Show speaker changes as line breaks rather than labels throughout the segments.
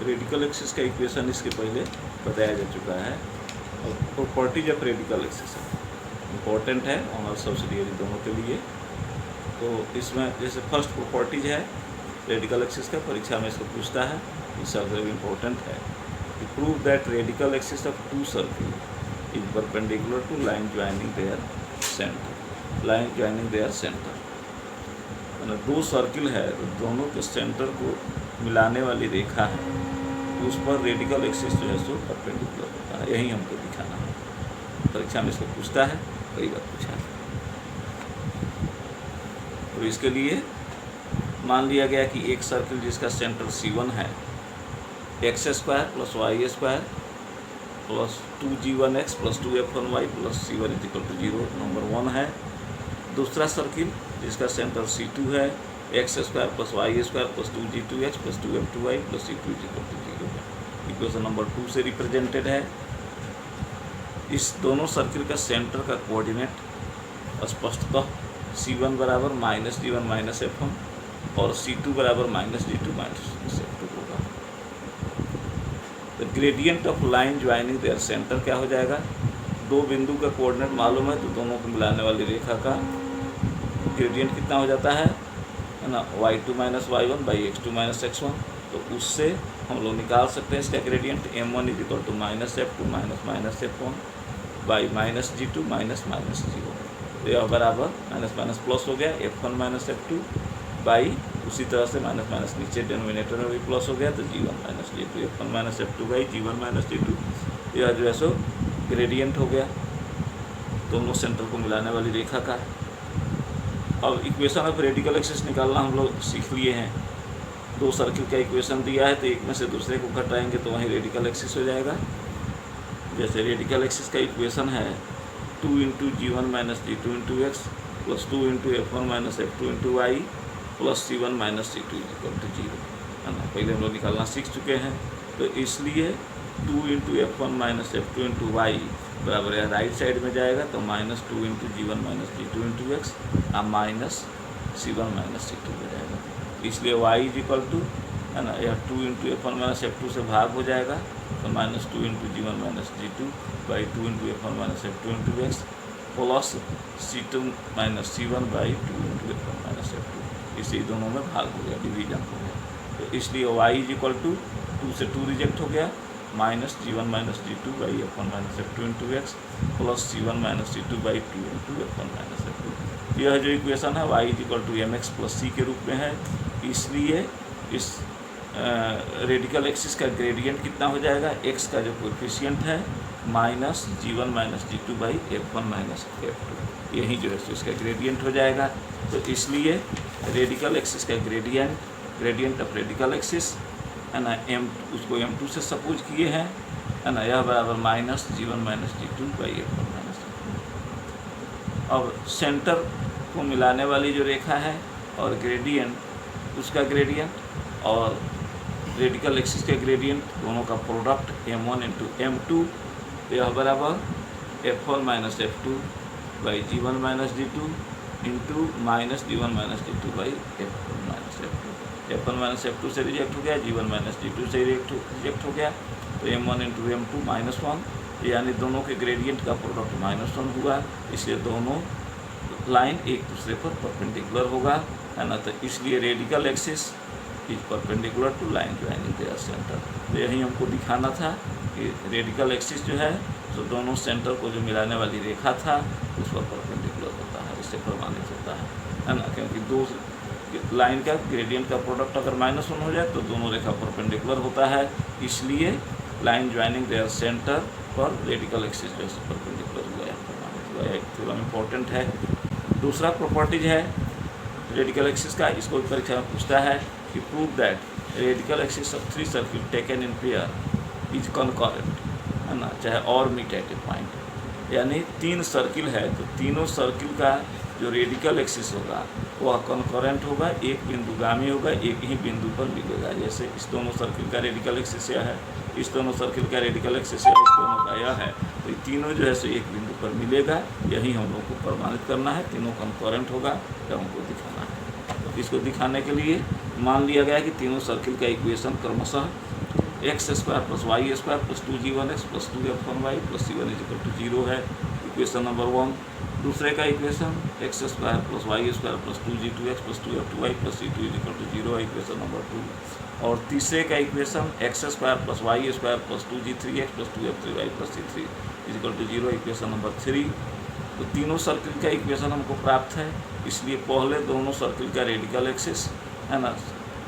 Radical axis का equation इसके पहले बताया जा चुका है। और properties of radical axis important है और सब्सिडियरी दोनों के लिए। तो इसमें जैसे फर्स्ट प्रॉपर्टीज है रेडिकल एक्सिस का, परीक्षा में इसको पूछता है, ये सबसे इम्पोर्टेंट है। To prove that radical axis of two circle is perpendicular to line joining their centre. Line joining their centre मतलब दो सर्किल है तो दोनों के सेंटर को मिलाने वाली रेखा है, तो उस पर रेडिकल एक्सिस जो है सो परपेंडिकुलर होता है। यही हमको दिखाना है, परीक्षा में इसको पूछता है, कई बार पूछा है। तो इसके लिए मान लिया गया कि एक सर्किल जिसका सेंटर C1 है, x² + y² + 2g1x + 2f1y + c1 = 0 number 1 है। दूसरा सर्किल जिसका सेंटर C2 है, x² + y² + 2g2x + 2f2y + c2 = 0 है। इक्वेशन नंबर 2 से रिप्रेजेंटेड है। इस दोनों सर्किल का सेंटर का कोऑर्डिनेट स्पष्टतः C1 = -g1 - f1 और C2 = -g2 - f2 होगा। तो gradient of line joining their centre क्या हो जाएगा? दो बिंदु का कोऑर्डिनेट मालूम है तो दोनों को मिलाने वाली रेखा का ग्रेडियंट कितना हो जाता है ना, y2 - y1/x2 - x1। तो उससे हम लोग निकाल सकते हैं इसका gradient m1 = -f2 - -f1 by -g2 - -g1। तो यह बराबर माइनस प्लस हो गया f1 - f2 बाई उसी तरह से माइनस नीचे डिनोमिनेटर में भी प्लस हो गया तो g1 - g2 f1 - f2 by g1 - g2। यह जो है सो ग्रेडियंट हो गया दोनों सेंटर को मिलाने वाली रेखा का। अब इक्वेशन ऑफ रेडिकल एक्सिस निकालना हम लोग सीख लिए हैं। दो सर्किल का इक्वेशन दिया है तो एक में से दूसरे को घटाएंगे तो वहीं रेडिकल एक्सिस हो जाएगा। जैसे रेडिकल एक्सिस का इक्वेशन है 2 × g1 - g2 × x + 2 × f1 - f2 × y + c1 - c2 = 0 है ना। पहले हम लोग निकालना सीख चुके हैं। तो इसलिए 2 × f1 - f2 × y बराबर है राइट साइड में जाएगा तो -2 × g1 - g2 × x minus c1 - c2 हो जाएगा। इसलिए y = है ना, यह 2 × f1 - f2 से भाग हो जाएगा तो -2 × g1 - g2 by 2 × f1 - f2 × x plus c2 - c1 by 2 × f1 - f2। इसी दोनों में भाग हो गया, डिवीजन हो गया। तो इसलिए y = 2 से 2 रिजेक्ट हो गया, -g1 - g2 by f1 - f2 × x plus c1 - c2 by 2 × f1 - f2। यह जो इक्वेशन है y = mx + c के रूप में है। इसलिए इस रेडिकल एक्सिस का ग्रेडियंट कितना हो जाएगा? x का जो कोएफिशिएंट है -g1 - g2 by f1 - f2, यही जो है इसका ग्रेडियंट हो जाएगा। तो इसलिए रेडिकल एक्सिस का ग्रेडियंट ऑफ रेडिकल एक्सिस है ना, उसको m2 से सपोज किए हैं है ना, यह बराबर -g1 - g2 by f1 - f2। अब सेंटर को मिलाने वाली जो रेखा है और ग्रेडियंट उसका ग्रेडियंट और रेडिकल एक्सिस के ग्रेडियंट दोनों का प्रोडक्ट m1 × m2, यह बराबर f1 - f2 by g1 - g2 into -g1 - g2 by f1 - f2। f1 - f2 से रिजेक्ट हो गया, g1 - g2 से रिजेक्ट हो गया, तो m1 × m2 -1, यानी दोनों के ग्रेडियंट का प्रोडक्ट -1 हुआ। इसलिए दोनों लाइन एक दूसरे पर परपेंडिकुलर होगा है ना। तो इसलिए radical axis is perpendicular to line joining their centre. तो यही हमको दिखाना था कि रेडिकल एक्सिस जो है तो दोनों सेंटर को जो मिलाने वाली रेखा था उस पर परपेंडिकुलर होता है, इससे प्रमाणित होता है ना। क्योंकि दो लाइन का ग्रेडियंट का प्रोडक्ट अगर -1 हो जाए तो दोनों रेखा परपेंडिकुलर होता है। इसलिए लाइन ज्वाइनिंग देयर सेंटर पर रेडिकल एक्सिस जो है परपेंडिकुलर हुआ है, प्रमाणित हुआ है। थोड़ा इम्पोर्टेंट है। दूसरा प्रॉपर्टीज है रेडिकल एक्सिस का, इसको परीक्षा में पूछता है कि prove that radical axis of 3 circle taken in pair is कॉनकरेंट है ना, चाहे और मीट एट ए पॉइंट। यानी 3 सर्किल है तो तीनों सर्किल का जो रेडिकल एक्सिस होगा वह कॉनकरेंट होगा, एक बिंदुगामी होगा, एक ही बिंदु पर मिलेगा। जैसे इस दोनों सर्किल का रेडिकल एक्सिस यह है, इस दोनों सर्किल का रेडिकल एक्सिस इस दोनों का यह है, तो ये तीनों जो है सो एक बिंदु पर मिलेगा। यही हम लोग को प्रमाणित करना है, तीनों कॉनकरेंट होगा जब हमको दिखाना है। तो इसको दिखाने के लिए मान लिया गया कि तीनों सर्किल का इक्वेशन क्रमशः X square plus Y square plus 2g1x plus 2f1y plus c1 is equal to 0 है इक्वेशन नंबर 1। दूसरे का equation X square plus Y square plus 2g2x plus 2f2y plus c2 is equal to 0 है equation number 2। और तीसरे का equation X square plus Y square plus 2g3x plus 2f3y plus c3 is equal to 0 equation number 3। तो तीनों circle का equation हमको प्राप्त है, इसलिए पहले दोनों सर्किल का रेडिकल एक्सिस है ना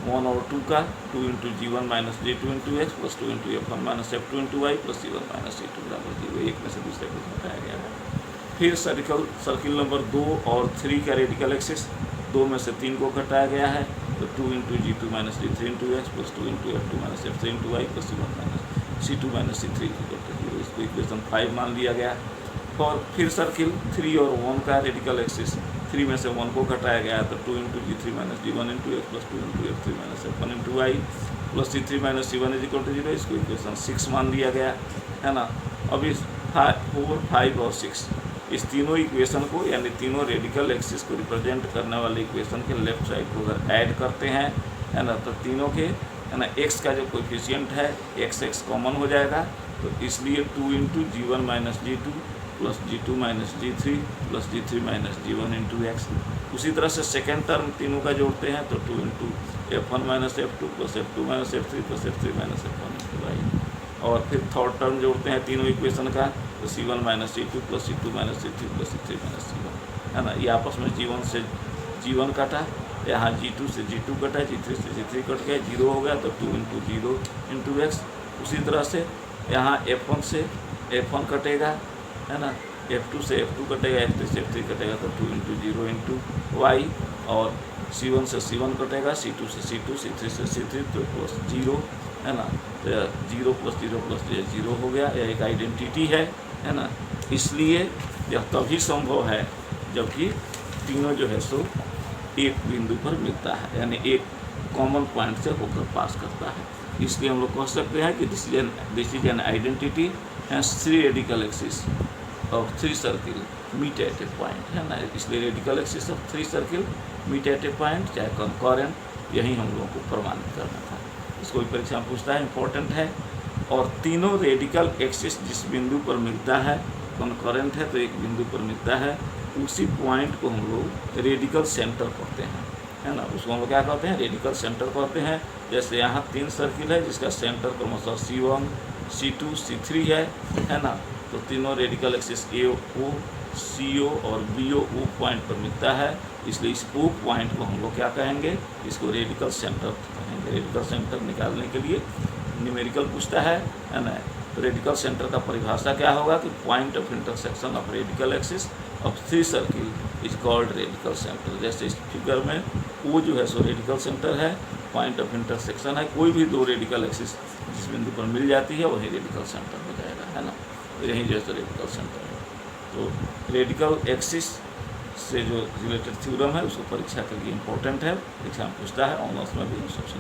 1 और 2 का 2 into g1 minus g2 into x plus 2 into f1 minus f2 into Y plus c1 minus c2 बराबर 0, एक में से दूसरे को घटाया गया है। फिर सर्किल नंबर 2 और 3 का रेडिकल एक्सिस 2 में से 3 को घटाया गया है, तो 2 into g2 minus g3 into x plus 2 into f2 minus f3 into Y plus c1 minus c2 minus c3 equal to 0, इसको इक्वेशन 5 मान लिया गया। और फिर सर्किल 3 और 1 का रेडिकल एक्सिस 3 में से 1 को घटाया गया है, तो 2 into g3 minus g1 into x plus 2 into f3 minus f1 into Y plus c3 minus c1 is equal to 0, इसको इक्वेशन 6 मान लिया गया है ना। अब इस 4, 5 और 6 इस तीनों इक्वेशन को यानी तीनों रेडिकल एक्सिस को रिप्रेजेंट करने वाले इक्वेशन के लेफ्ट साइड को अगर ऐड करते हैं है ना, तो तीनों के है ना एक्स का जो कोएफिशिएंट है x कॉमन हो जाएगा, तो इसलिए 2 into g1 minus g2 plus g2 minus g3 plus g3 minus g1 into x. उसी तरह से सेकेंड टर्म तीनों का जोड़ते हैं, तो 2 into f1 minus f2 plus f2 minus f3 plus f3 minus f1 into Y. और फिर थर्ड टर्म जोड़ते हैं तीनों इक्वेशन का, तो c1 minus c2 plus c2 minus c3 plus c3 minus c1 है ना। ये आपस में g1 से g1 कटा, यहाँ g2 से g2 कटा, g3 से g3 कट गया, 0 हो गया, तो 2 इंटू 0 इंटू एक्स। उसी तरह से यहाँ f1 से f1 कटेगा है ना, f2 से f2 कटेगा, f3 से f3 कटेगा, तो 2 इंटू 0 इंटू वाई। और c1 से c1 कटेगा, c2 से c2, c3 से c3, तो प्लस 0 है ना, तो 0 प्लस 0 प्लस 0 हो गया, यह एक आइडेंटिटी है ना। इसलिए यह तभी संभव है जबकि तीनों जो है सो एक बिंदु पर मिलता है, यानी एक कॉमन पॉइंट से होकर पास करता है। इसलिए हम लोग कह सकते हैं कि this is an identity and 3 radical axis of 3 circle meet at a point है ना। इसलिए radical axis of 3 circle meet at a point चाहे कंकरेंट, यही हम लोगों को प्रमाणित करना था। इसको भी परीक्षा में पूछता है, इंपॉर्टेंट है। और तीनों रेडिकल एक्सिस जिस बिंदु पर मिलता है, कंकरेंट है तो एक बिंदु पर मिलता है, उसी पॉइंट को हम लोग रेडिकल सेंटर कहते हैं है ना। उसको हम लोग क्या कहते हैं, रेडिकल सेंटर कहते हैं। जैसे यहाँ 3 सर्किल है जिसका सेंटर क्रमशः C1, C2, C3 है ना। तो तीनों रेडिकल एक्सिस AO, CO और BO पॉइंट पर मिलता है, इसलिए इस O पॉइंट को हम लोग क्या कहेंगे, इसको रेडिकल सेंटर कहेंगे। रेडिकल सेंटर निकालने के लिए न्यूमेरिकल पूछता है ना। तो रेडिकल सेंटर का परिभाषा क्या होगा कि point of intersection of radical axis of 3 circle is called radical centre. जैसे इस फिगर में O जो है सो रेडिकल सेंटर है, पॉइंट ऑफ इंटरसेक्शन है, कोई भी 2 रेडिकल एक्सिस जिस बिंदु पर मिल जाती है वही रेडिकल सेंटर हो जाएगा है ना। तो यही जो है रेडिकल सेंटर है। तो रेडिकल एक्सिस से जो रिलेटेड थ्योरम है उसको परीक्षा के लिए इम्पोर्टेंट है, परीक्षा में पूछता है, ऑनर्स में भी सबसे